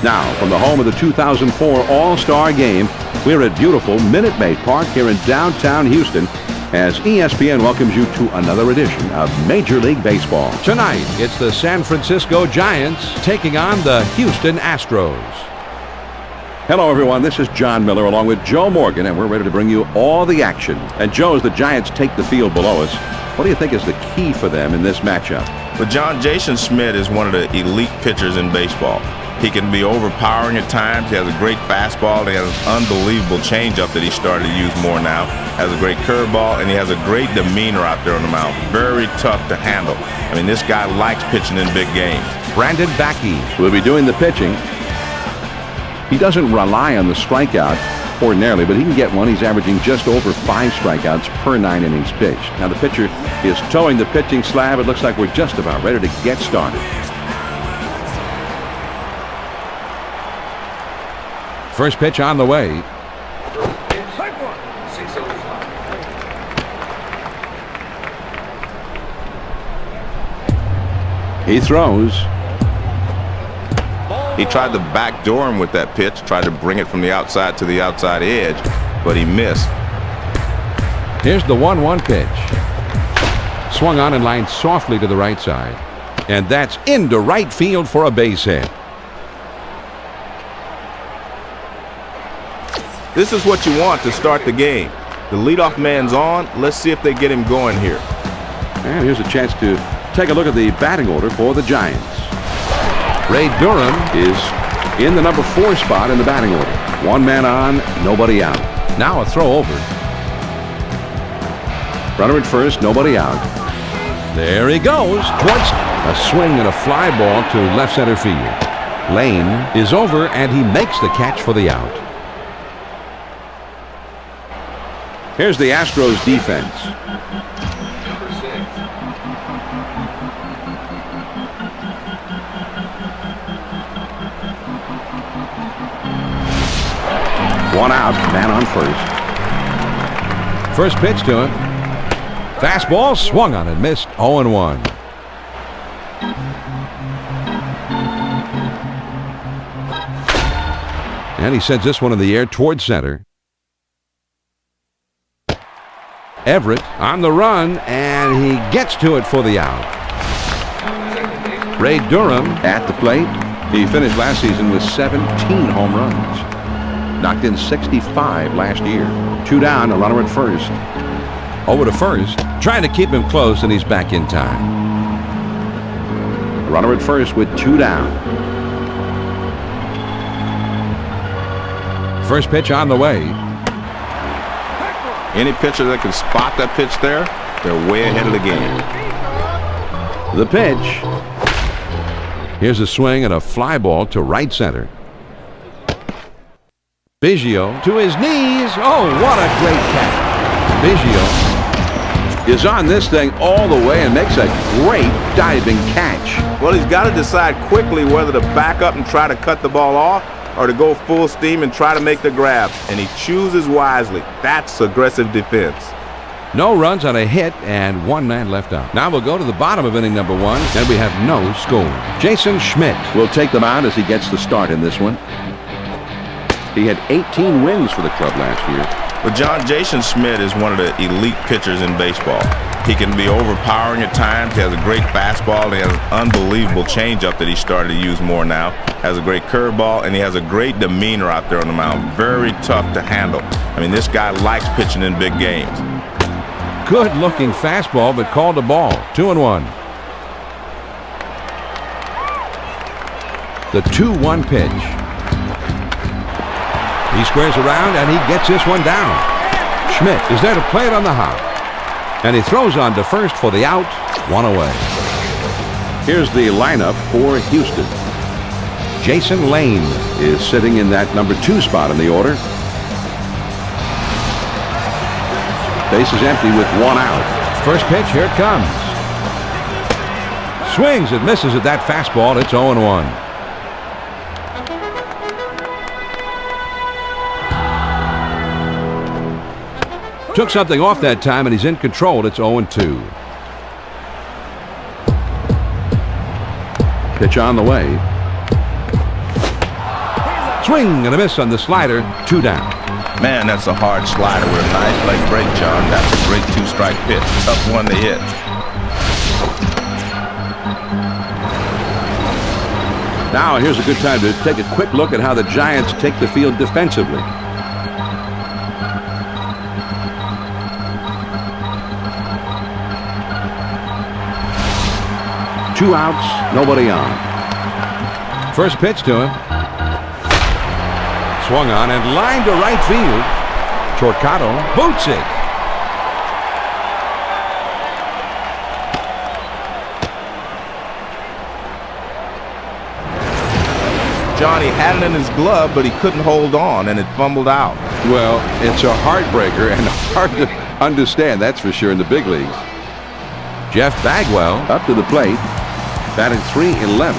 Now, from the home of the 2004 All-Star Game, we're at beautiful Minute Maid Park here in downtown Houston as ESPN welcomes you to another edition of Major League Baseball. Tonight, it's the San Francisco Giants taking on the Houston Astros. Hello, everyone. This is John Miller along with Joe Morgan, and we're ready to bring you all the action. And, Joe, as the Giants take the field below us, what do you think is the key for them in this matchup? Well, John, Jason Schmidt is one of the elite pitchers in baseball. He can be overpowering at times. He has a great fastball. He has an unbelievable changeup that he started to use more now. Has a great curveball, and he has a great demeanor out there on the mound. Very tough to handle. I mean, this guy likes pitching in big games. Brandon Backey will be doing the pitching. He doesn't rely on the strikeout ordinarily, but he can get one. He's averaging just over 5 strikeouts per 9 innings pitched. Now the pitcher is towing the pitching slab. It looks like we're just about ready to get started. First pitch on the way. He throws. He tried to backdoor him with that pitch, tried to bring it from the outside to the outside edge, but he missed. Here's the 1-1 pitch. Swung on and lined softly to the right side. And that's into right field for a base hit. This is what you want to start the game. The leadoff man's on. Let's see if they get him going here. And here's a chance to take a look at the batting order for the Giants. Ray Durham is in the number 4 spot in the batting order. 1 man on, nobody out. Now a throw over. Runner at first, nobody out. There he goes towards a swing and a fly ball to left center field. Lane is over and he makes the catch for the out. Here's the Astros defense. One out, man on first. First pitch to him. Fastball swung on and missed. 0-1. And he sends this one in the air towards center. Everett on the run, and he gets to it for the out. Ray Durham at the plate. He finished last season with 17 home runs. Knocked in 65 last year. 2 down, a runner at first. Over to first, trying to keep him close, and he's back in time. A runner at first with 2 down. First pitch on the way. Any pitcher that can spot that pitch there, they're way ahead of the game. The pitch. Here's a swing and a fly ball to right center. Biggio to his knees. Oh, what a great catch. Biggio is on this thing all the way and makes a great diving catch. Well, he's got to decide quickly whether to back up and try to cut the ball off or to go full steam and try to make the grab. And he chooses wisely. That's aggressive defense. No runs on a hit and 1 man left out. Now we'll go to the bottom of inning number 1, and we have no score. Jason Schmidt will take them out as he gets the start in this one. He had 18 wins for the club last year. But John, Jason Schmidt is one of the elite pitchers in baseball. He can be overpowering at times. He has a great fastball. He has an unbelievable changeup that he started to use more now. Has a great curveball, and he has a great demeanor out there on the mound. Very tough to handle. I mean, this guy likes pitching in big games. Good-looking fastball, but called a ball. 2-1. The 2-1 pitch. He squares around, and he gets this one down. Schmidt is there to play it on the hop. And he throws on to first for the out. 1 away. Here's the lineup for Houston. Jason Lane is sitting in that number 2 spot in the order. Base is empty with 1 out. First pitch, here it comes. Swings and misses at that fastball. It's 0-1. Took something off that time, and he's in control. It's 0-2. Pitch on the way. Swing and a miss on the slider. 2 down. Man, that's a hard slider with a nice leg break, John. That's a great 2-strike pitch. Tough one to hit. Now here's a good time to take a quick look at how the Giants take the field defensively. Two outs, nobody on. First pitch to him. Swung on and lined to right field. Torquato boots it. Johnny had it in his glove, but he couldn't hold on, and it fumbled out. Well, it's a heartbreaker and hard to understand, that's for sure, in the big leagues. Jeff Bagwell Up to the plate, batting .311.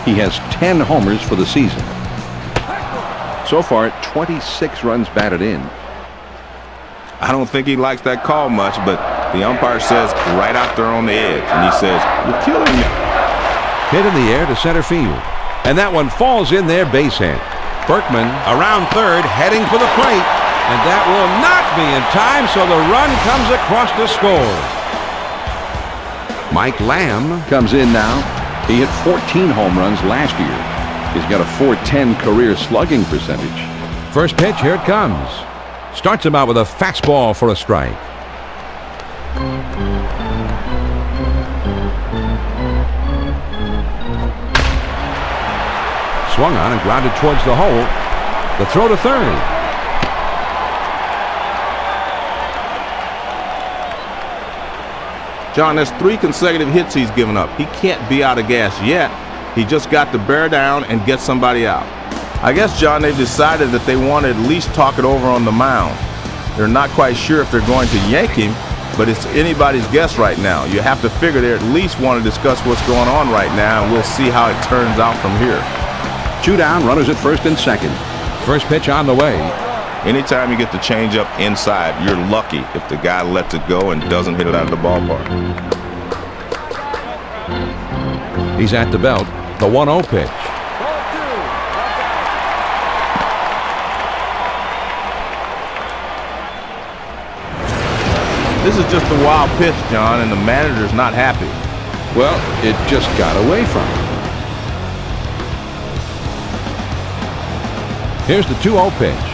He has 10 homers for the season. So far, 26 runs batted in. I don't think he likes that call much, but the umpire says right out there on the edge, and he says, "You're killing me." hit in the air to center field. And that one falls in there, base hit. Berkman around third, heading for the plate. And that will not be in time, so the run comes across to score. Mike Lamb Comes in now. He hit 14 home runs last year. He's got a .410 career slugging percentage. First pitch, here it comes. Starts him out with a fastball for a strike. Swung on and grounded towards the hole. The throw to third. John, there's 3 consecutive hits he's given up. He can't be out of gas yet. He just got to bear down and get somebody out. I guess, John, they've decided that they want to at least talk it over on the mound. They're not quite sure if they're going to yank him, but it's anybody's guess right now. You have to figure they at least want to discuss what's going on right now, and we'll see how it turns out from here. 2 down, runners at first and second. First pitch on the way. Anytime you get the changeup inside, you're lucky if the guy lets it go and doesn't hit it out of the ballpark. He's at the belt. The 1-0 pitch. This is just a wild pitch, John, and the manager's not happy. Well, it just got away from him. Here's the 2-0 pitch.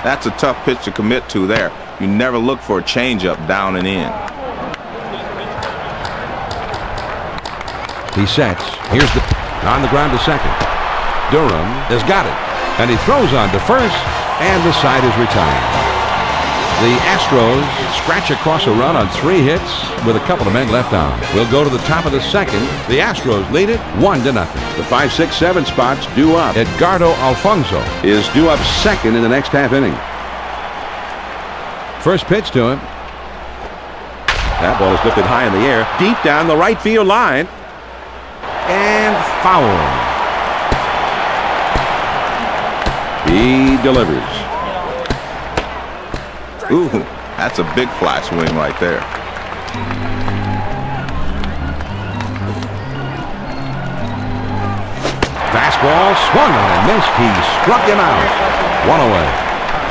That's a tough pitch to commit to there. You never look for a changeup down and in. He sets. Here's the on the ground to second. Durham has got it. And he throws on to first, and the side is retired. The Astros scratch across a run on 3 hits with a couple of men left on. We'll go to the top of the second. The Astros lead it 1-0. The 5, 6, 7 spots due up. Edgardo Alfonso Is due up second in the next half inning. first pitch to him. That ball is lifted high in the air, deep down the right field line. And foul. He delivers. Ooh, that's a big fly swing right there. Fastball swung on and missed. He struck him out. 1 away.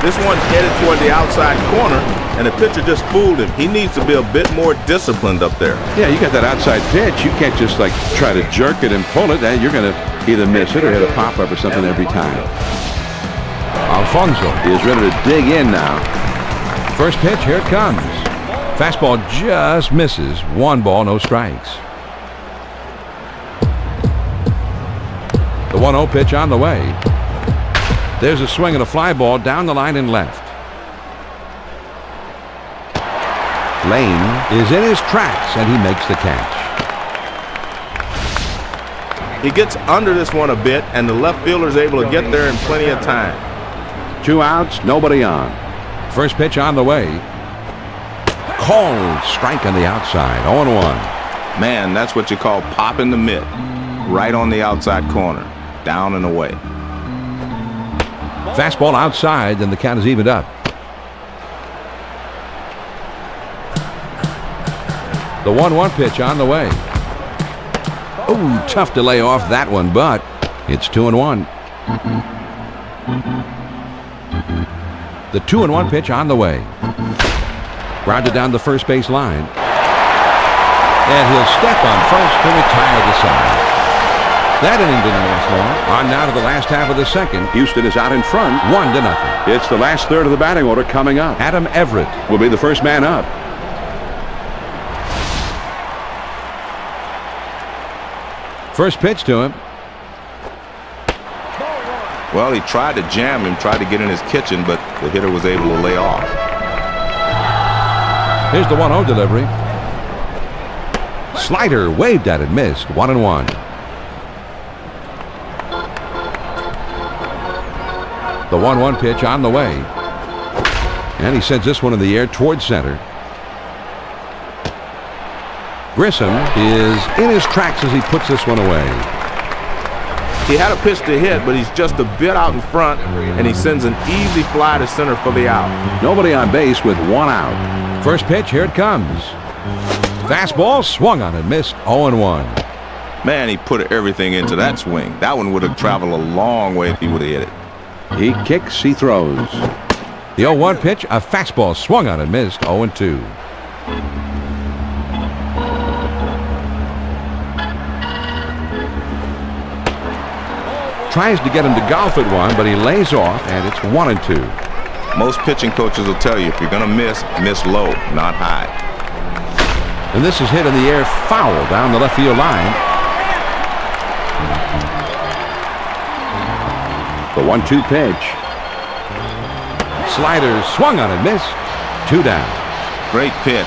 This one's headed toward the outside corner, and the pitcher just fooled him. He needs to be a bit more disciplined up there. Yeah, you got that outside pitch. You can't just like try to jerk it and pull it. You're going to either miss it or hit a pop-up or something every time. Alfonso He is ready to dig in now. First pitch, here it comes. Fastball just misses. 1 ball, no strikes. The 1-0 pitch on the way. There's a swing and a fly ball down the line and left. Lane is in his tracks, and he makes the catch. He gets under this one a bit, and the left fielder is able to get there in plenty of time. 2 outs, nobody on. First pitch on the way. Called strike on the outside. 0-1. Man, that's what you call popping the mitt. Right on the outside corner. Down and away. Fastball outside, and the count is evened up. The 1-1 pitch on the way. Oh, tough to lay off that one, but It's 2-1. The 2-1 pitch on the way. Grounded down the first base line. And he'll step on first to retire the side. That inning didn't last long. On now to the last half of the second. Houston is out in front. 1-0. It's the last third of the batting order coming up. Adam Everett Will be the first man up. First pitch to him. Well, he tried to jam him, tried to get in his kitchen, but the hitter was able to lay off. Here's the 1-0 delivery. Slider waved at it, missed. 1-1. The 1-1 pitch on the way. And he sends this one in the air towards center. Grissom is in his tracks as he puts this one away. He had a pitch to hit, but he's just a bit out in front, and he sends an easy fly to center for the out. Nobody on base with 1 out. First pitch, here it comes. Fastball swung on and missed. 0-1. Man, he put everything into that swing. That one would have traveled a long way if he would have hit it. He kicks, he throws. The 0-1 pitch, a fastball swung on and missed. 0-2. Tries to get him to golf at one, but he lays off, and it's 1-2. Most pitching coaches will tell you if you're going to miss low, not high. And this is hit in the air foul down the left field line. The 1-2 pitch. Slider swung on and missed. 2 down. Great pitch.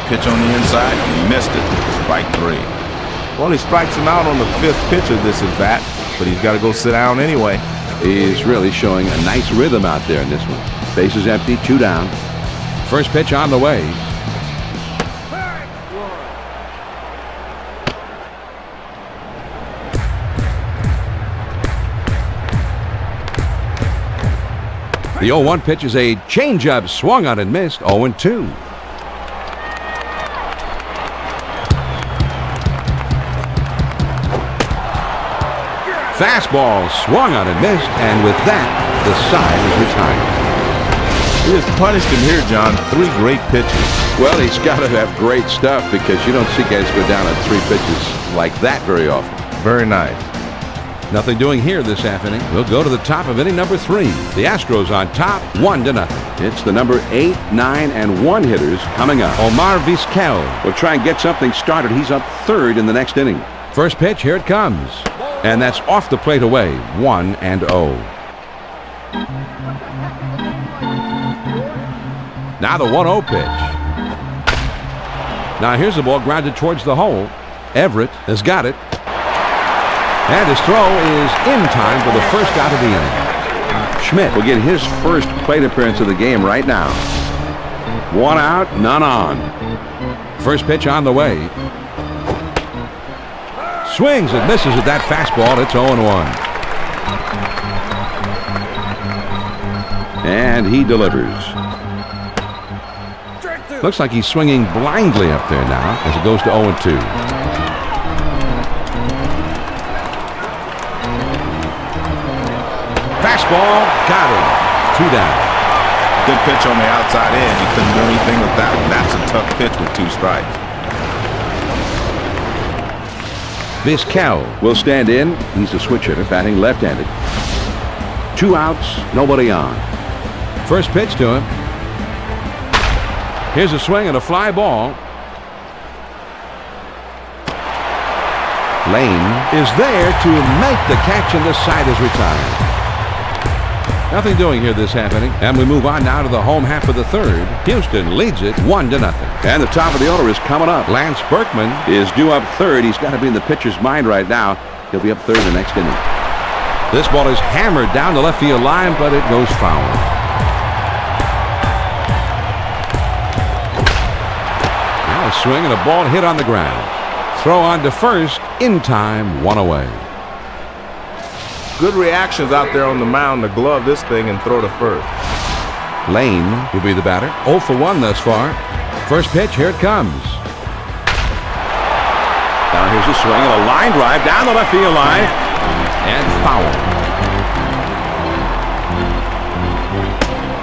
Pitch on the inside, and he missed it. Strike 3. Well, he strikes him out on the 5th pitch of this at bat, but he's got to go sit down anyway. He's really showing a nice rhythm out there in this one. Base is empty, 2 down. First pitch on the way. The 0-1 pitch is a changeup swung on and missed. 0-2. Fastball swung on and missed, and with that, the side is retired. He has punished him here, John. 3 great pitches. Well, he's got to have great stuff because you don't see guys go down on 3 pitches like that very often. Very nice. Nothing doing here this half inning. We'll go to the top of inning number 3. The Astros on top, 1-0. It's the number 8, 9, and 1 hitters coming up. Omar Vizquel Will try and get something started. He's up 3rd in the next inning. First pitch, here it comes. And that's off the plate away, 1-0. Now the 1-0 pitch. Now here's the ball grounded towards the hole. Everett has got it. And his throw is in time for the first out of the inning. Schmidt will get his first plate appearance of the game right now. 1 out, none on. First pitch on the way. Swings and misses at that fastball. It's 0-1. And he delivers. Looks like he's swinging blindly up there now as it goes to 0-2. Fastball, got him. 2 down. Good pitch on the outside edge. He couldn't do anything with that one. That's a tough pitch with 2 strikes. Vizquel will stand in. He's a switch hitter, batting left-handed. 2 outs, nobody on. First pitch to him. Here's a swing and a fly ball. Lane is there to make the catch, and the side is retired. Nothing doing here this half inning, and we move on now to the home half of the 3rd. Houston leads it 1-0. And the top of the order is coming up. Lance Berkman is due up 3rd. He's got to be in the pitcher's mind right now. He'll be up 3rd the next inning. This ball is hammered down the left field line, but it goes foul. Now a swing and a ball hit on the ground. Throw on to first, in time, 1 away. Good reactions out there on the mound to glove this thing and throw to first. Lane will be the batter. 0 for 1 thus far. First pitch, here it comes. Now here's a swing and a line drive down the left field line. And foul.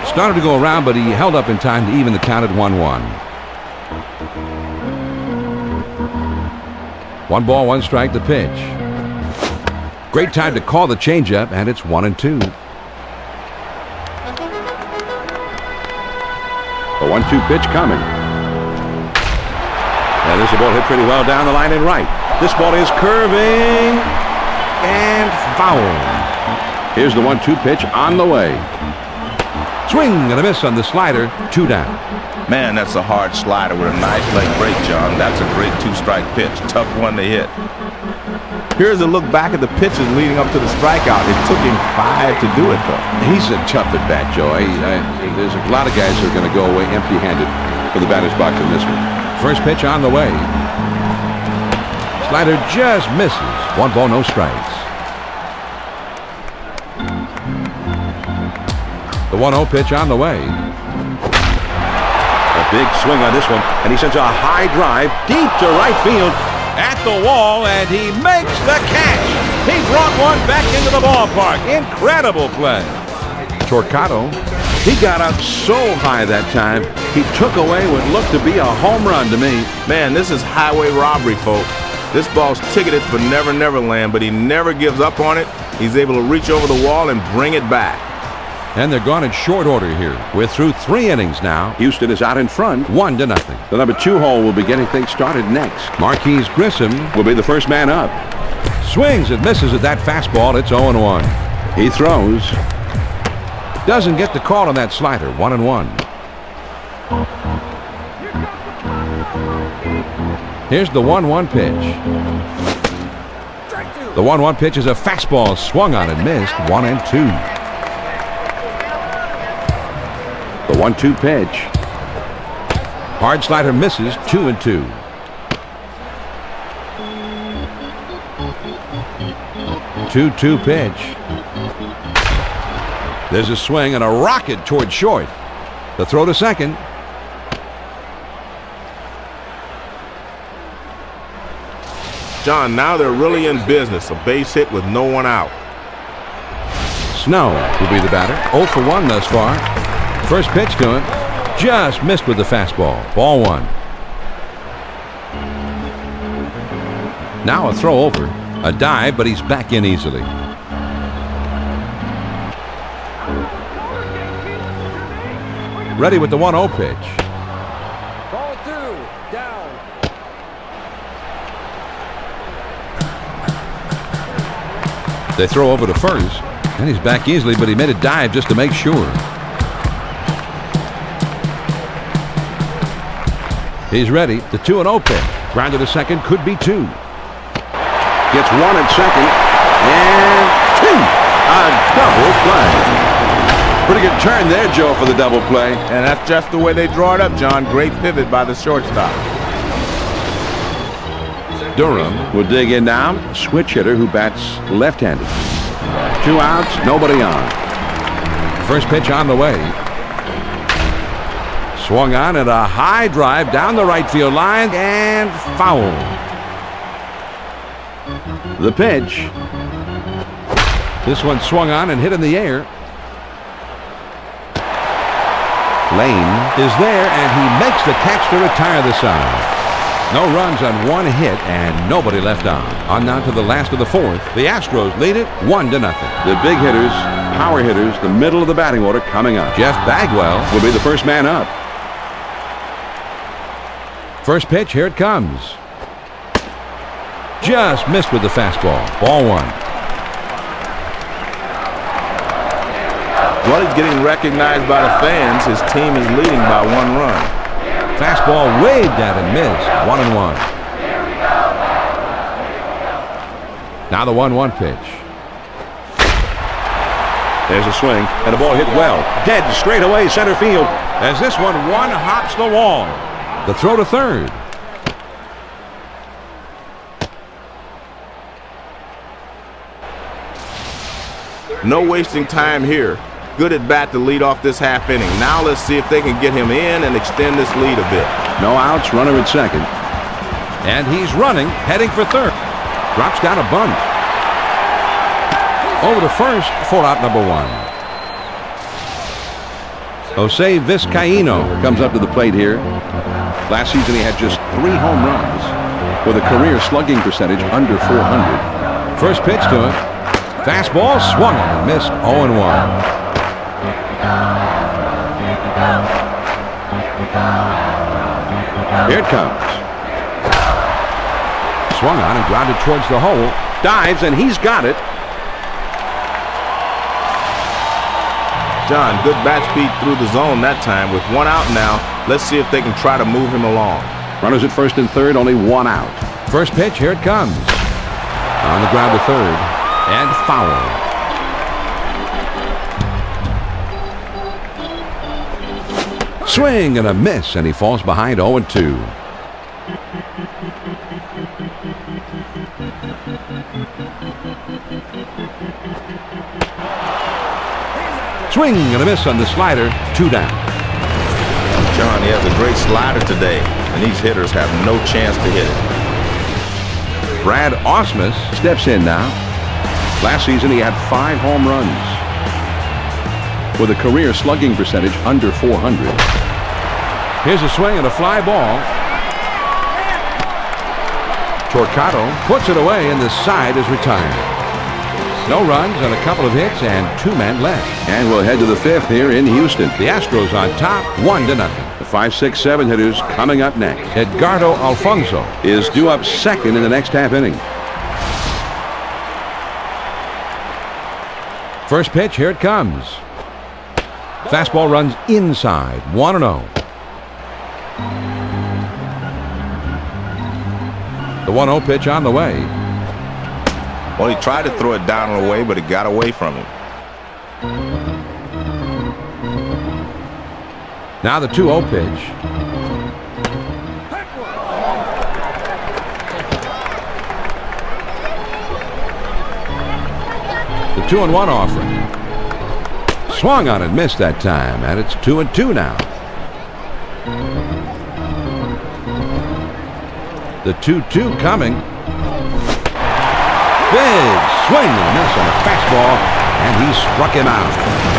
Started to go around, but he held up in time to even the count at 1-1. 1 ball, 1 strike, the pitch. Great time to call the changeup, and it's 1-2. The 1-2 pitch coming. And this ball hit pretty well down the line and right. This ball is curving and foul. Here's the 1-2 pitch on the way. Swing and a miss on the slider. 2 down. Man, that's a hard slider with a nice leg break, John. That's a great 2-strike pitch. Tough one to hit. Here's a look back at the pitches leading up to the strikeout. It took him 5 to do it, though. He's a tough at bat, Joe. There's a lot of guys who are going to go away empty-handed for the batter's box in this one. First pitch on the way. Slider just misses. 1 ball, no strikes. The 1-0 pitch on the way. A big swing on this one, and he sends a high drive deep to right field. At the wall, and he makes the catch. He brought one back into the ballpark. Incredible play. Torquato, he got up so high that time, he took away what looked to be a home run to me. Man, this is highway robbery, folks. This ball's ticketed for Never Never Land, but he never gives up on it. He's able to reach over the wall and bring it back. And they're gone in short order here. We're through 3 innings now. Houston is out in front. 1-0. The number 2 hole will be getting things started next. Marquise Grissom Will be the first man up. swings and misses at that fastball. It's 0-1. He throws. Doesn't get the call on that slider. 1-1. Here's the 1-1 pitch. The 1-1 pitch is a fastball swung on and missed. 1-2. The 1-2 pitch. Hard slider misses. 2-2. Two-two pitch. There's a swing and a rocket toward short. The throw to second. John, now they're really in business. A base hit with no one out. Snow will be the batter. 0 for 1 thus far. First pitch to him. Just missed with the fastball. Ball 1. Now a throw over. A dive, but he's back in easily. Ready with the 1-0 pitch. Ball 2, down. They throw over to first, and he's back easily, but he made a dive just to make sure. He's ready. The 2-0 pitch. Grounded to second, could be 2. Gets 1 at second. And 2. A double play. Pretty good turn there, Joe, for the double play. And that's just the way they draw it up, John. Great pivot by the shortstop. Durham Will dig in now. Switch hitter who bats left-handed. 2 outs, nobody on. First pitch on the way. Swung on at a high drive down the right field line and foul. The pitch. This one swung on and hit in the air. Lane is there and he makes the catch to retire the side. No runs on 1 hit and nobody left on. On now to the last of the 4th. The Astros lead it 1-0. The big hitters, power hitters, the middle of the batting order coming up. Jeff Bagwell Will be the first man up. First pitch, here it comes. Just missed with the fastball. Ball 1. Well, he's getting recognized by the fans. His team is leading by 1 run. Fastball waved at and missed. 1-1. Now the 1-1 pitch. There's a swing, and the ball hit well. Dead straight away center field. As this one hops the wall. The throw to third. No wasting time here. Good at bat to lead off this half inning. Now let's see if they can get him in and extend this lead a bit. No outs, runner at second. And he's running, heading for third. Drops down a bunt. Over to first for out number 1. Jose Vizcaíno Comes up to the plate here. Last season he had just 3 home runs with a career slugging percentage under 400. First pitch to him. Fastball swung on and missed. 0-1. Here it comes. Swung on and grounded towards the hole. Dives, and he's got it. John, good bat speed through the zone that time. With 1 out now, let's see if they can try to move him along. Runners at first and third, only 1 out. First pitch, here it comes. On the ground to third. And foul. Swing and a miss, and he falls behind 0-2. Swing and a miss on the slider. 2 down. John, he has a great slider today, and these hitters have no chance to hit it. Brad Ausmus Steps in now. Last season he had 5 home runs with a career slugging percentage under 400. Here's a swing and a fly ball. Torquato puts it away, and the side is retired. No runs and a couple of hits and 2 men left. And we'll head to the 5th here in Houston. The Astros on top, 1-0. The 5, 6, 7 hitters coming up next. Edgardo Alfonso Is due up second in the next half inning. First pitch, here it comes. Fastball runs inside, 1-0. The 1-0 pitch on the way. Well, he tried to throw it down and away, but it got away from him. Now the 2-0 pitch. The 2-1 offering. Swung on and missed that time, and it's 2-2 now. The 2-2 coming. Big swing and a miss on a fastball, and he struck him out.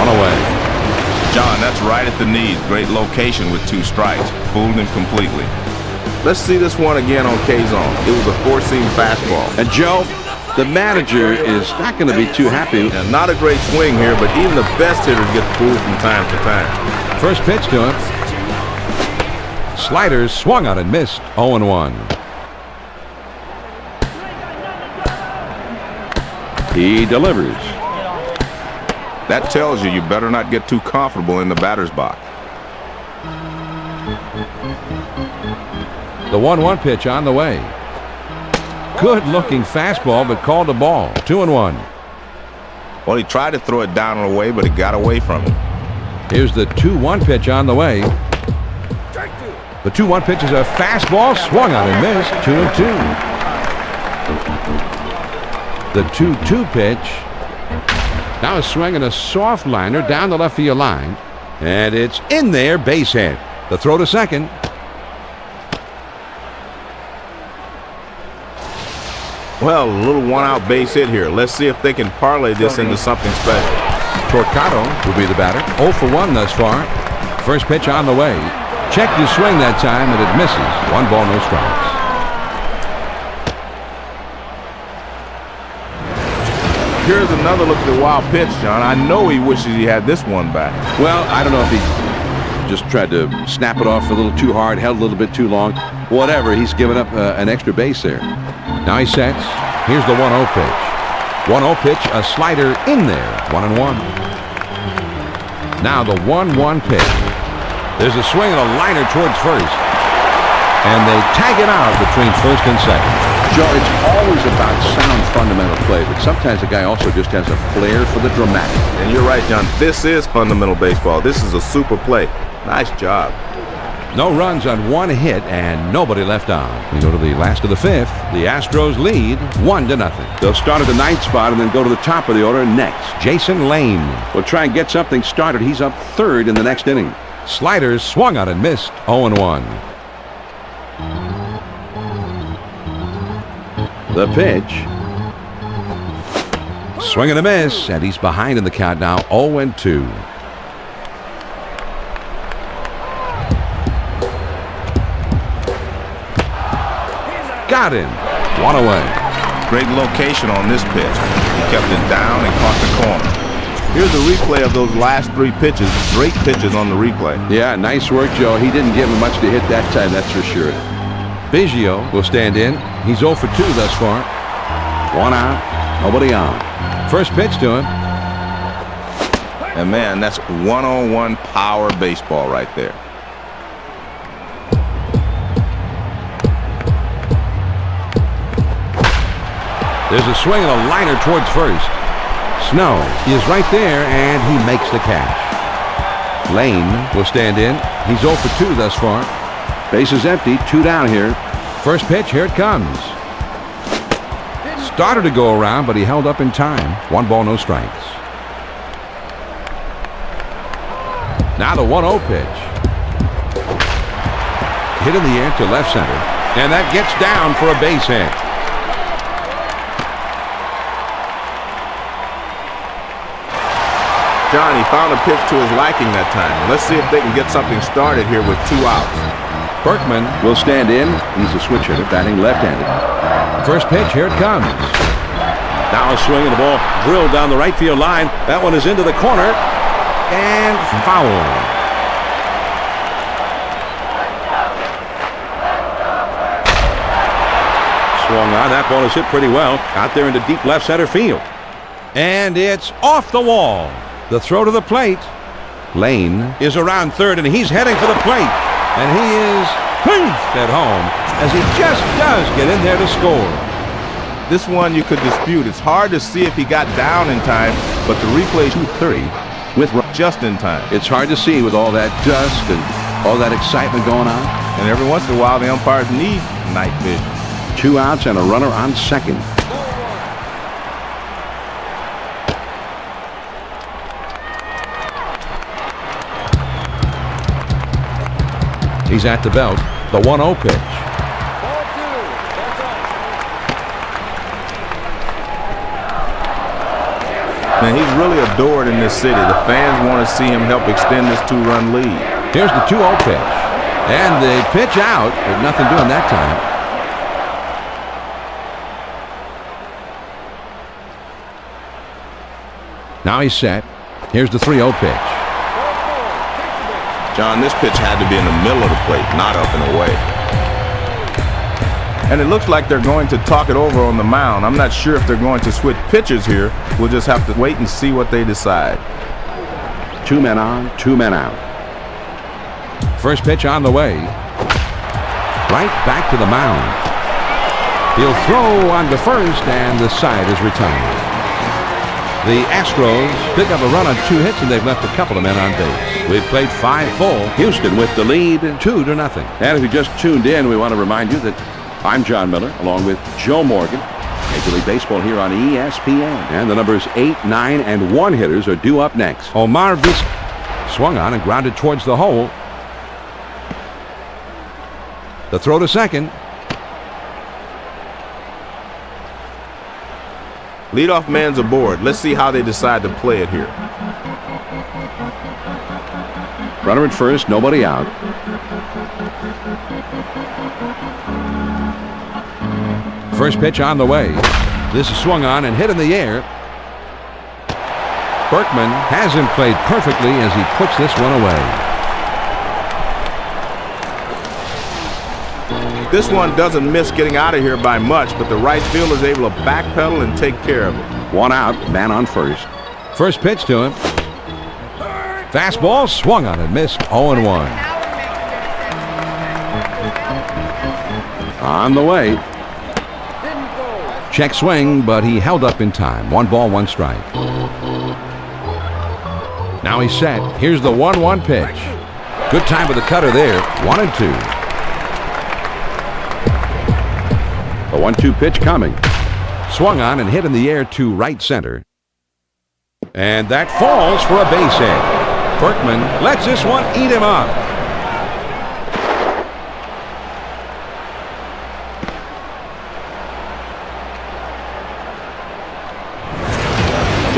1 away. John, that's right at the knees. Great location with 2 strikes. Fooled him completely. Let's see this one again on K-zone. It was a 4-seam fastball. And Joe, the manager is not going to be too happy. And not a great swing here, but even the best hitters get fooled from time to time. First pitch to him. Sliders swung on and missed. 0-1. He delivers. That tells you better not get too comfortable in the batter's box. The 1-1 pitch on the way. Good looking fastball, but called a ball. 2-1. Well, he tried to throw it down and away, but it got away from him. Here's the 2-1 pitch on the way. The 2-1 pitch is a fastball, swung on and missed. 2-2. The 2-2 pitch. Now a swing and a soft liner down the left field line. And it's in there, base hit. The throw to second. Well, a little 1-out base hit here. Let's see if they can parlay this into something special. Torquato will be the batter. 0 for 1 thus far. First pitch on the way. Checked his swing that time, and it misses. 1 ball, no strikes. Here's another look at the wild pitch, John. I know he wishes he had this one back. Well, I don't know if he just tried to snap it off a little too hard, held a little bit too long. Whatever, he's given up an extra base there. Now he sets. Here's the 1-0 pitch. 1-0 pitch, a slider in there. 1-1. Now the 1-1 pitch. There's a swing and a liner towards first. And they tag it out between first and second. Joe, it's always about sound fundamental play, but sometimes the guy also just has a flair for the dramatic. And you're right, John. This is fundamental baseball. This is a super play. Nice job. No runs on 1 hit and nobody left on. We go to the last of the 5th. The Astros lead 1-0. They'll start at the 9th spot and then go to the top of the order next. Jason Lane. We'll try and get something started. He's up 3rd in the next inning. Sliders swung on and missed. 0-1. The pitch. Swing and a miss, and he's behind in the count now, 0-2. Got him. One away. Great location on this pitch. He kept it down and caught the corner. Here's the replay of those last 3 pitches. Great pitches on the replay. Yeah, nice work, Joe. He didn't give him much to hit that time, that's for sure. Biggio will stand in. He's 0 for 2 thus far. 1 out, nobody on. First pitch to him. And man, that's one-on-one power baseball right there. There's a swing and a liner towards first. Snow is right there, and he makes the catch. Lane will stand in. He's 0 for 2 thus far. Base is empty, 2 down here. First pitch, here it comes. Started to go around, but he held up in time. 1 ball, no strikes. Now the 1-0 pitch. Hit in the air to left center, and that gets down for a base hit. John, he found a pitch to his liking that time. Let's see if they can get something started here with 2 outs. Berkman will stand in. He's a switch hitter, batting left-handed. First pitch, here it comes. Now a swing and the ball drilled down the right field line. That one is into the corner and foul. Swung on. That ball is hit pretty well out there into deep left center field. And it's off the wall. The throw to the plate. Lane is around third, and he's heading for the plate. And he is at home as he just does get in there to score. This one you could dispute. It's hard to see if he got down in time, but the replay 2-3 with just in time. It's hard to see with all that dust and all that excitement going on. And every once in a while, the umpires need night vision. 2 outs and a runner on second. He's at the belt. The 1-0 pitch. Ball 2. That's up. Man, he's really adored in this city. The fans want to see him help extend this 2-run lead. Here's the 2-0 pitch. And the pitch out, with nothing doing that time. Now he's set. Here's the 3-0 pitch. John, this pitch had to be in the middle of the plate, not up and away. And it looks like they're going to talk it over on the mound. I'm not sure if they're going to switch pitchers here. We'll just have to wait and see what they decide. 2 men on, 2 men out. First pitch on the way. Right back to the mound. He'll throw on to first, and the side is retired. The Astros pick up a run on 2 hits, and they've left a couple of men on base. We've played 5 full. Houston with the lead, 2-0. And if you just tuned in, we want to remind you that I'm John Miller, along with Joe Morgan. Major League Baseball here on ESPN. And the numbers 8, 9, and 1 hitters are due up next. Omar Vizquel swung on and grounded towards the hole. The throw to second. Leadoff man's aboard. Let's see how they decide to play it here. Runner at first, nobody out. First pitch on the way. This is swung on and hit in the air. Berkman has him played perfectly as he puts this one away. This one doesn't miss getting out of here by much, but the right fielder is able to backpedal and take care of it. 1 out, man on first. First pitch to him. Fastball swung on and missed. 0-1. On the way. Check swing, but he held up in time. 1 ball, 1 strike. Now he's set. Here's the 1-1 pitch. Good time with the cutter there. 1-2. The 1-2 pitch coming. Swung on and hit in the air to right center. And that falls for a base hit. Berkman lets this one eat him up.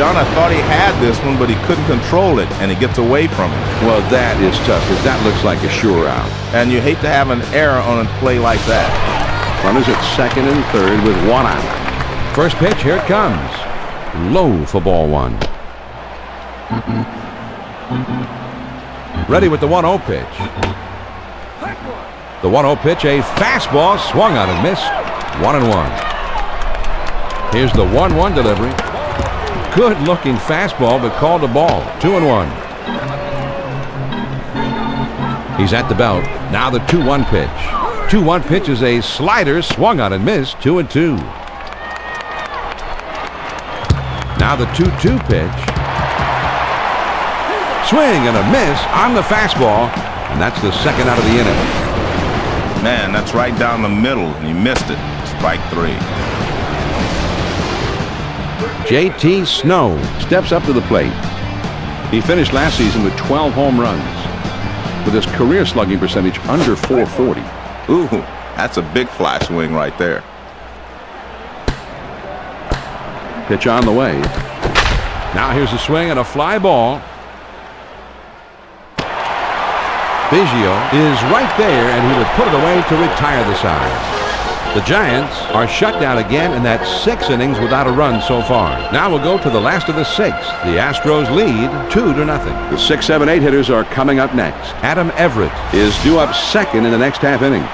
John, I thought he had this one, but he couldn't control it, and he gets away from it. Well, that is tough because that looks like a sure out. And you hate to have an error on a play like that. Runners at second and third with one out. First pitch, here it comes. Low for ball one. Ready with the 1-0 pitch. The 1-0 pitch, a fastball swung on and missed. 1-1. Here's the 1-1 delivery. Good looking fastball, but called a ball. 2-1. He's at the belt. Now the 2-1 pitch. 2-1 pitch is a slider swung on and missed. 2-2. Now the 2-2 pitch. Swing and a miss on the fastball, and that's the second out of the inning. Man, that's right down the middle, and he missed it. Strike 3. JT Snow steps up to the plate. He finished last season with 12 home runs, with his career slugging percentage under .440. Ooh, that's a big fly swing right there. Pitch on the way. Now here's a swing and a fly ball. Biggio is right there, and he would put it away to retire the side. The Giants are shut down again, and that's 6 innings without a run so far. Now we'll go to the last of the 6. The Astros lead 2-0. The 6, 7, 8 hitters are coming up next. Adam Everett Is due up second in the next half inning.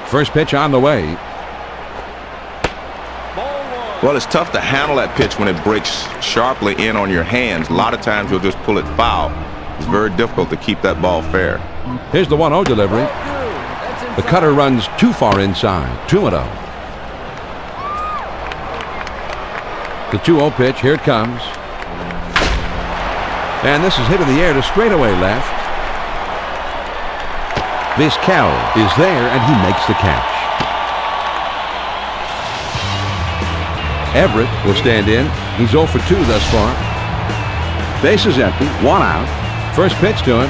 first pitch on the way. Well, it's tough to handle that pitch when it breaks sharply in on your hands. A lot of times you'll just pull it foul. It's very difficult to keep that ball fair. Here's the 1-0 delivery. The cutter runs too far inside. 2-0. The 2-0 pitch. Here it comes. And this is hit in the air to straightaway left. Vizquel is there, and he makes the catch. Everett will stand in. He's 0 for 2 thus far. Base is empty. 1 out. First pitch to him.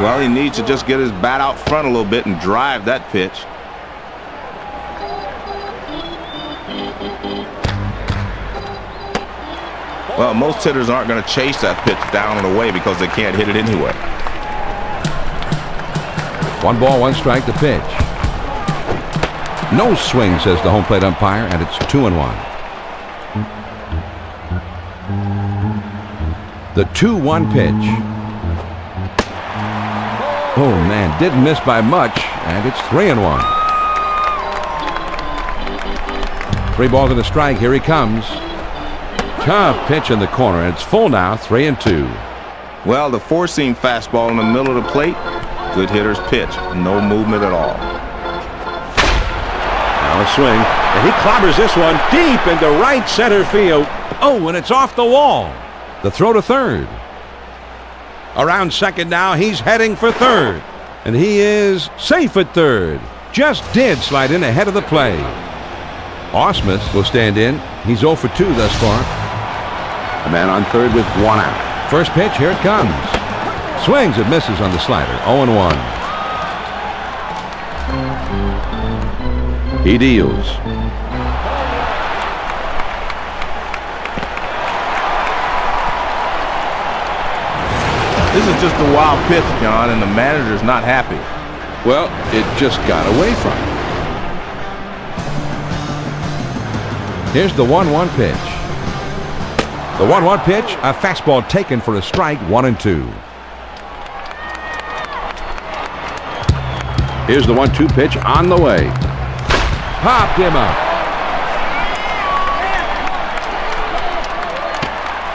Well, he needs to just get his bat out front a little bit and drive that pitch. Well, most hitters aren't going to chase that pitch down and away because they can't hit it anyway. 1 ball, 1 strike, the pitch. No swing, says the home plate umpire, and it's 2-1. The 2-1 pitch. Oh, man, didn't miss by much, and it's 3-1. 3 balls and a strike. Here he comes. Tough pitch in the corner, and it's full now, 3-2. Well, the 4-seam fastball in the middle of the plate, good hitter's pitch. No movement at all. Now a swing, and he clobbers this one deep into right center field. Oh, and it's off the wall. The throw to third. Around second now, he's heading for third. And he is safe at third. Just did slide in ahead of the play. Ausmus will stand in. He's 0 for 2 thus far. A man on third with 1 out. First pitch, here it comes. Swings and misses on the slider. 0-1. He deals. This is just a wild pitch, John, and the manager's not happy. Well, it just got away from him. Here's the 1-1 pitch. The 1-1 pitch, a fastball taken for a strike, 1-2. Here's the 1-2 pitch on the way. Popped him up.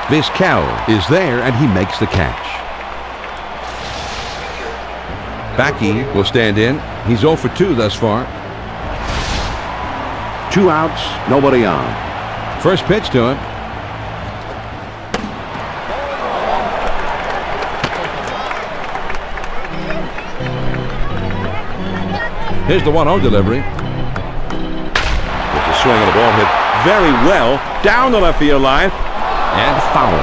Vizquel is there, and he makes the catch. Backey will stand in. He's 0 for 2 thus far. 2 outs, nobody on. First pitch to him. Here's the 1-0 delivery. There's a swing and the ball hit very well down the left field line And foul.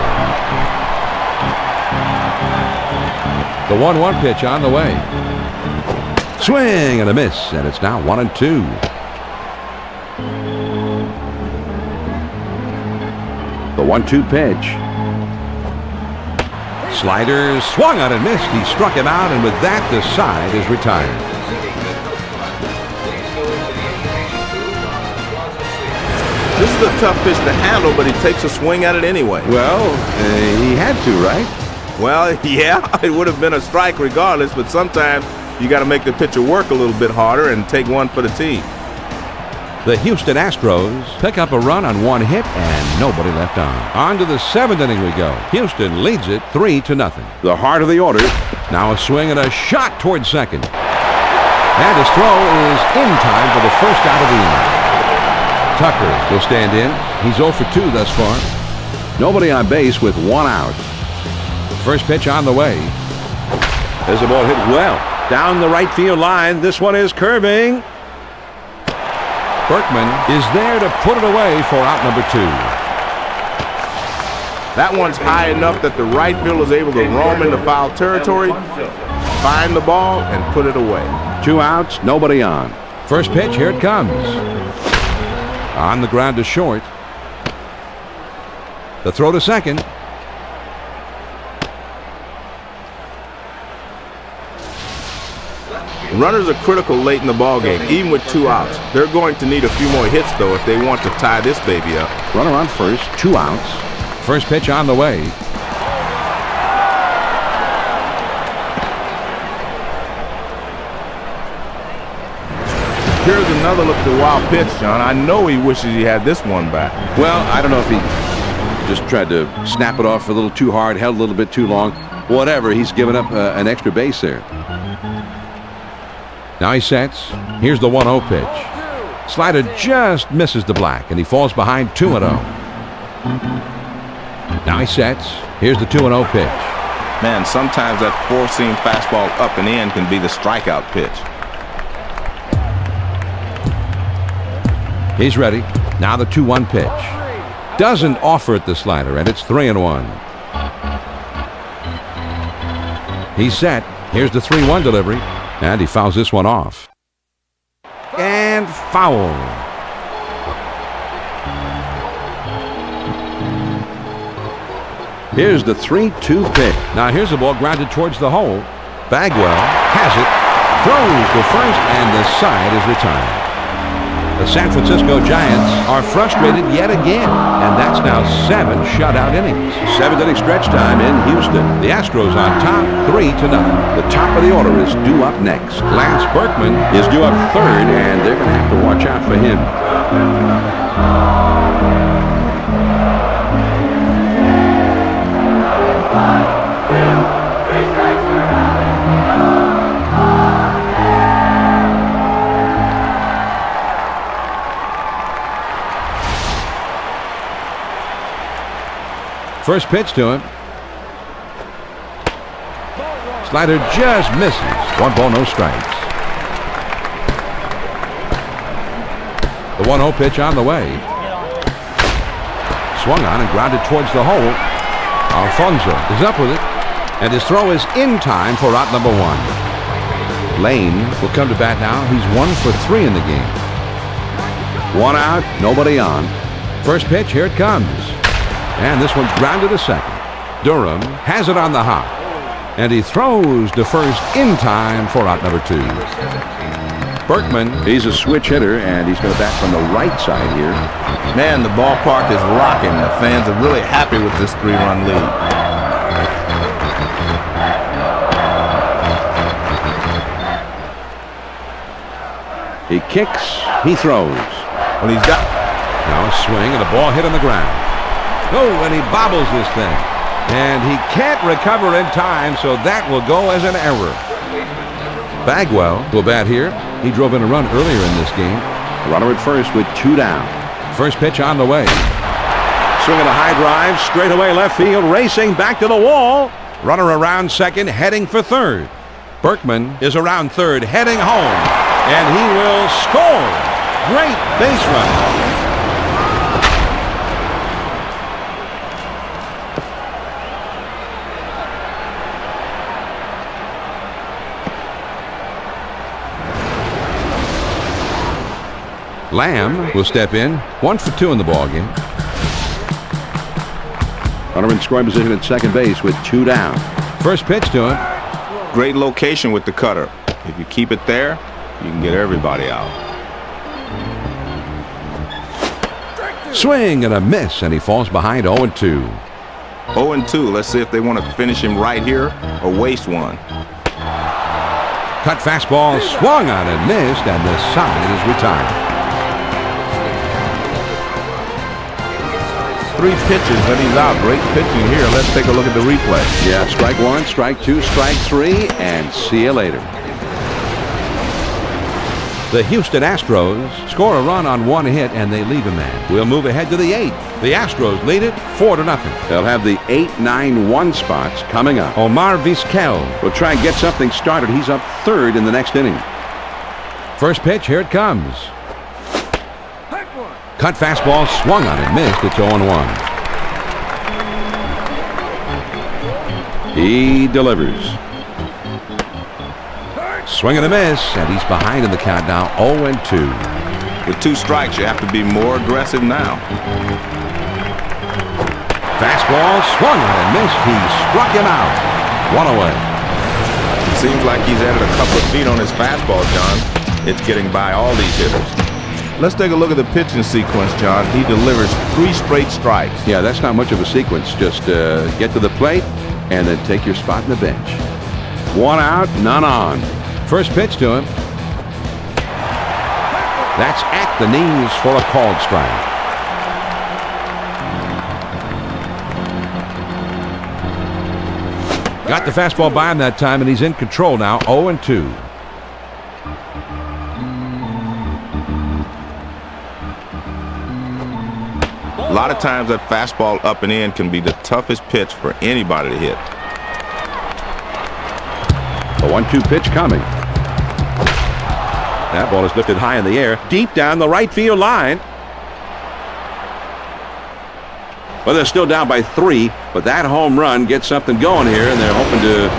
The 1-1 pitch on the way. Swing and a miss, and it's now 1-2. The 1-2 pitch. Slider swung on and missed. He struck him out, and with that, the side is retired. This is a tough pitch to handle, but he takes a swing at it anyway. Well, he had to, right? Well, yeah, it would have been a strike regardless, but sometimes you got to make the pitcher work a little bit harder and take one for the team. The Houston Astros pick up a run on one hit and nobody left on. On to the 7th inning we go. Houston leads it 3-0. The heart of the order. Now a swing and a shot towards second. And his throw is in time for the first out of the inning. Tucker will stand in. He's 0 for 2 thus far. Nobody on base with 1 out. First pitch on the way. There's a ball hit well. Down the right field line. This one is curving. Berkman is there to put it away for out number 2. That one's high enough that the right fielder is able to roam into foul territory, find the ball, and put it away. 2 outs, nobody on. First pitch, here it comes. On the ground to short. The throw to second. Runners are critical late in the ballgame, even with 2 outs. They're going to need a few more hits, though, if they want to tie this baby up. Runner on first, 2 outs. First pitch on the way. Here's another look at the wild pitch, John. I know he wishes he had this one back. Well, I don't know if he just tried to snap it off a little too hard, held a little bit too long. Whatever, he's given up an extra base there. Now he sets. Here's the 1-0 pitch. Slider just misses the black, and he falls behind 2-0. Now he sets. Here's the 2-0 pitch. Man, sometimes that 4-seam fastball up and in can be the strikeout pitch. He's ready. Now the 2-1 pitch. Doesn't offer it the slider, and it's 3-1. He's set. Here's the 3-1 delivery. And he fouls this one off. And foul. Here's the 3-2 pitch. Now here's the ball grounded towards the hole. Bagwell has it, throws to first, and the side is retired. The San Francisco Giants are frustrated yet again, and that's now 7 shutout innings. 7th inning stretch time in Houston. The Astros on top, 3-0. The top of the order is due up next. Lance Berkman is due up 3rd, and they're going to have to watch out for him. First pitch to him. Slider just misses. 1 ball, no strikes. The 1-0 pitch on the way. Swung on and grounded towards the hole. Alfonso is up with it, and his throw is in time for out number 1. Lane will come to bat now. He's 1 for 3 in the game. 1 out, nobody on. First pitch, here it comes. And this one's grounded to second. Durham has it on the hop. And he throws to first in time for out number 2. Berkman. He's a switch hitter, and he's going to bat from the right side here. Man, the ballpark is rocking. The fans are really happy with this 3-run lead. He kicks, he throws. When he's got... Now a swing and a ball hit on the ground. Oh, and he bobbles this thing. And he can't recover in time, so that will go as an error. Bagwell will bat here. He drove in a run earlier in this game. Runner at first with 2 down. First pitch on the way. Swinging a high drive, straight away left field, racing back to the wall. Runner around second, heading for third. Berkman is around third, heading home. And he will score. Great base run. Lamb will step in, 1 for 2 in the ballgame. Runner in scoring position at second base with 2 down. First pitch to him. Great location with the cutter. If you keep it there, you can get everybody out. Swing and a miss, and he falls behind 0-2. 0-2. Let's see if they want to finish him right here or waste one. Cut fastball, swung on and missed, and the side is retired. 3 pitches, and he's out. Great pitching here. Let's take a look at the replay. Yeah, strike 1, strike 2, strike 3, and see you later. The Houston Astros score a run on 1 hit, and they leave a man. We'll move ahead to the 8th. The Astros lead it 4-0. They'll have the 8-9-1 spots coming up. Omar Vizquel We'll try and get something started. He's up 3rd in the next inning. First pitch, here it comes. Cut fastball, swung on and missed. It's 0-1. He delivers. Swing and a miss, and he's behind in the count now, 0-2. With 2 strikes, you have to be more aggressive now. Fastball, swung on and missed. He struck him out. 1 away. It seems like he's added a couple of feet on his fastball, John. It's getting by all these hitters. Let's take a look at the pitching sequence, John. He delivers 3 straight strikes. Yeah, that's not much of a sequence. Just get to the plate and then take your spot in the bench. 1 out, none on. First pitch to him. That's at the knees for a called strike. Got the fastball by him that time, and he's in control now, 0-2. A lot of times that fastball up and in can be the toughest pitch for anybody to hit. A 1-2 pitch coming. That ball is lifted high in the air, deep down the right field line. Well, they're still down by 3, but that home run gets something going here, and they're hoping to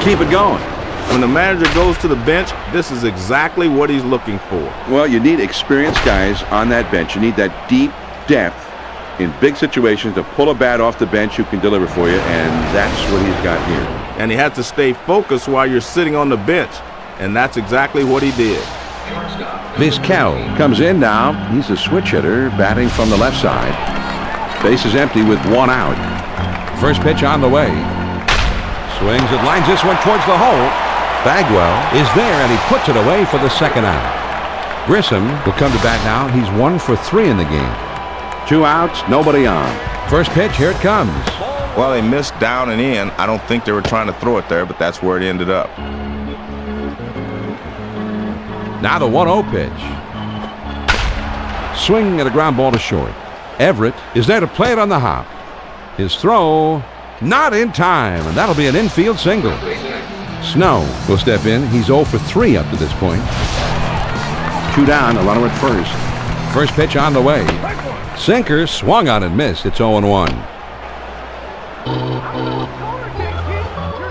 keep it going. When the manager goes to the bench, this is exactly what he's looking for. Well, you need experienced guys on that bench. You need that deep depth in big situations to pull a bat off the bench who can deliver for you, and that's what he's got here. And he has to stay focused while you're sitting on the bench, and that's exactly what he did. Vizquel Comes in now. He's a switch hitter, batting from the left side. Base is empty with 1 out. First pitch on the way. Swings and lines this one towards the hole. Bagwell is there, and he puts it away for the 2nd out. Grissom will come to bat now. He's 1 for 3 in the game. 2 outs, nobody on. First pitch, here it comes. Well, they missed down and in. I don't think they were trying to throw it there, but that's where it ended up. Now the 1-0 pitch. Swing and a ground ball to short. Everett is there to play it on the hop. His throw, not in time, and that'll be an infield single. Snow will step in. He's 0 for 3 up to this point. 2 down, a runner at first. First pitch on the way. Sinker swung on and missed. It's 0-1.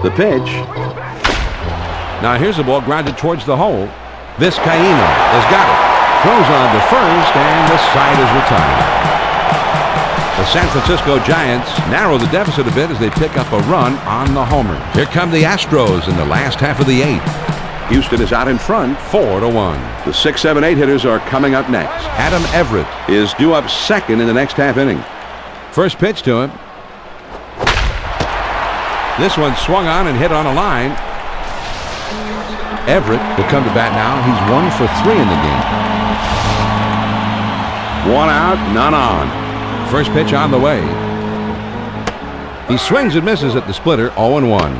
The pitch. Now here's the ball grounded towards the hole. Vizcaíno has got it. Throws on to first, and the side is retired. The San Francisco Giants narrow the deficit a bit as they pick up a run on the homer. Here come the Astros in the last half of the 8th. Houston is out in front. 4-1. The 6, 7, 8 hitters are coming up next. Adam Everett Is due up 2nd in the next half inning. first pitch to him. This one swung on and hit on a line. Everett will come to bat now. He's 1 for 3 in the game. 1 out, none on. First pitch on the way. He swings and misses at the splitter, 0-1.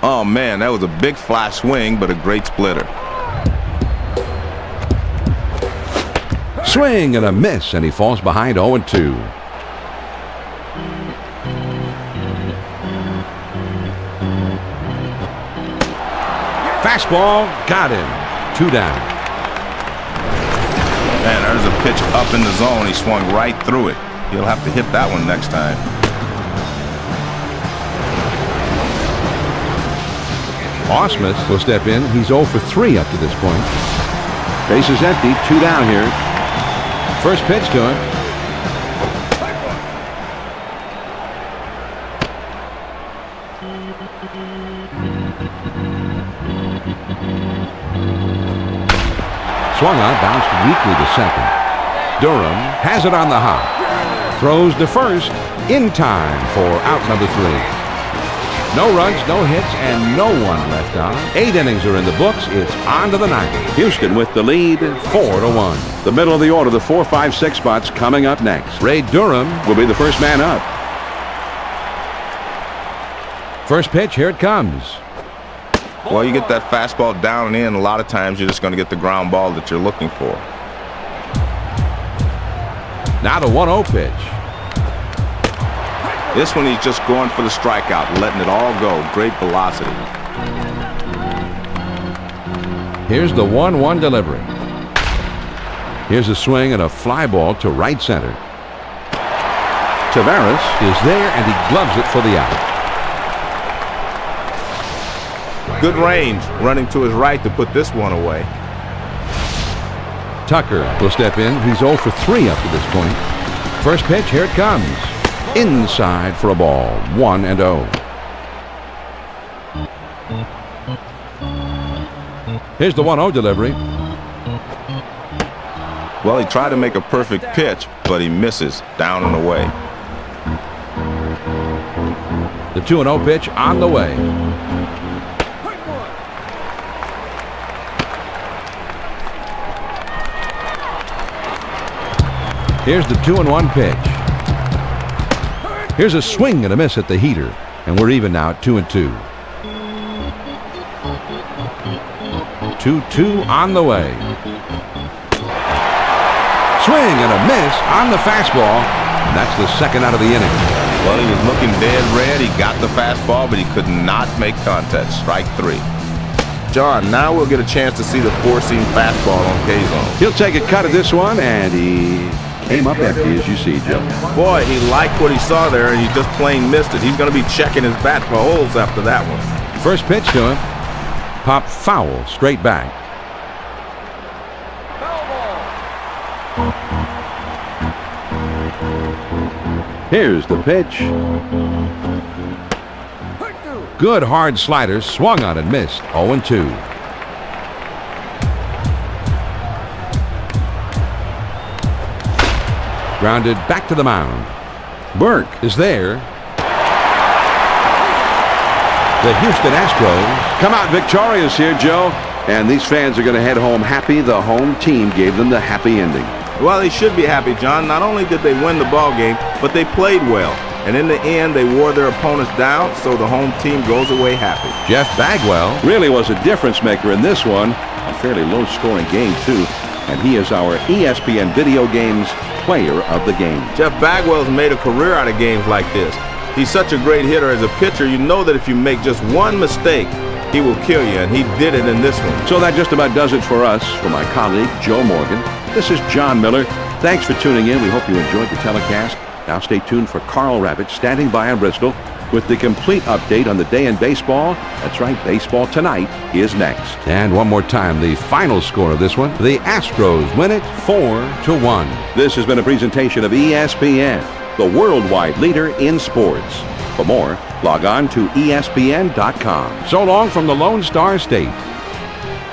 Oh, man, that was a big fly swing, but a great splitter. Swing and a miss, and he falls behind 0-2. Fastball, got him. 2 down. Man, there's a pitch up in the zone. He swung right through it. He'll have to hit that one next time. Ausmus will step in. He's 0 for 3 up to this point. Base is empty, 2 down here. First pitch to him. Swung on, bounced weakly to second. Durham has it on the hop. Throws to first in time for out number 3. No runs, no hits, and no one left on. 8 innings are in the books. It's on to the 9th. Houston with the lead, 4-1. the middle of the order, the 4, 5, 6 spots coming up next. Ray Durham Will be the first man up. First pitch, here it comes. Well, you get that fastball down and in, a lot of times you're just going to get the ground ball that you're looking for. Now the 1-0 pitch. This one he's just going for the strikeout, letting it all go. Great velocity. Here's the 1-1 delivery. Here's a swing and a fly ball to right center. Tavares Is there, and he gloves it for the out. Good range, running to his right to put this one away. Tucker will step in. He's 0 for 3 up to this point. First pitch, here it comes. Inside for a ball, 1-0. Here's the 1-0 delivery. Well, he tried to make a perfect pitch, but he misses down and away. The 2-0 pitch on the way. Here's the 2-1 pitch. Here's a swing and a miss at the heater, and we're even now at 2-2. 2-2 on the way. Swing and a miss on the fastball, and that's the second out of the inning. Well, he was looking dead red. He got the fastball, but he could not make contact. Strike 3. John, now we'll get a chance to see the 4-seam fastball on K-Zone. He'll take a cut at this one, and he came up empty, as you see, Joe. Boy, he liked what he saw there, and he just plain missed it. He's going to be checking his bat for holes after that one. First pitch to him. Pop foul straight back. Here's the pitch. Good hard slider, swung on and missed. 0-2. Grounded back to the mound. Burke Is there. The Houston Astros come out victorious here, Joe. And these fans are going to head home happy. The home team gave them the happy ending. Well, they should be happy, John. Not only did they win the ball game, but they played well. And in the end, they wore their opponents down, so the home team goes away happy. Jeff Bagwell Really was a difference maker in this one. A fairly low-scoring game, too. And he is our ESPN Video Games Player of the Game. Jeff Bagwell's made a career out of games like this. He's such a great hitter as a pitcher. You know that if you make just one mistake, he will kill you, and he did it in this one. So that just about does it for us. For my colleague, Joe Morgan, this is John Miller. Thanks for tuning in. We hope you enjoyed the telecast. Now stay tuned for Carl Rabbit standing by in Bristol with the complete update on the day in baseball. That's right, Baseball Tonight is next. And one more time, the final score of this one. The Astros win it 4-1. This has been a presentation of ESPN, the worldwide leader in sports. For more, log on to ESPN.com. So long from the Lone Star State.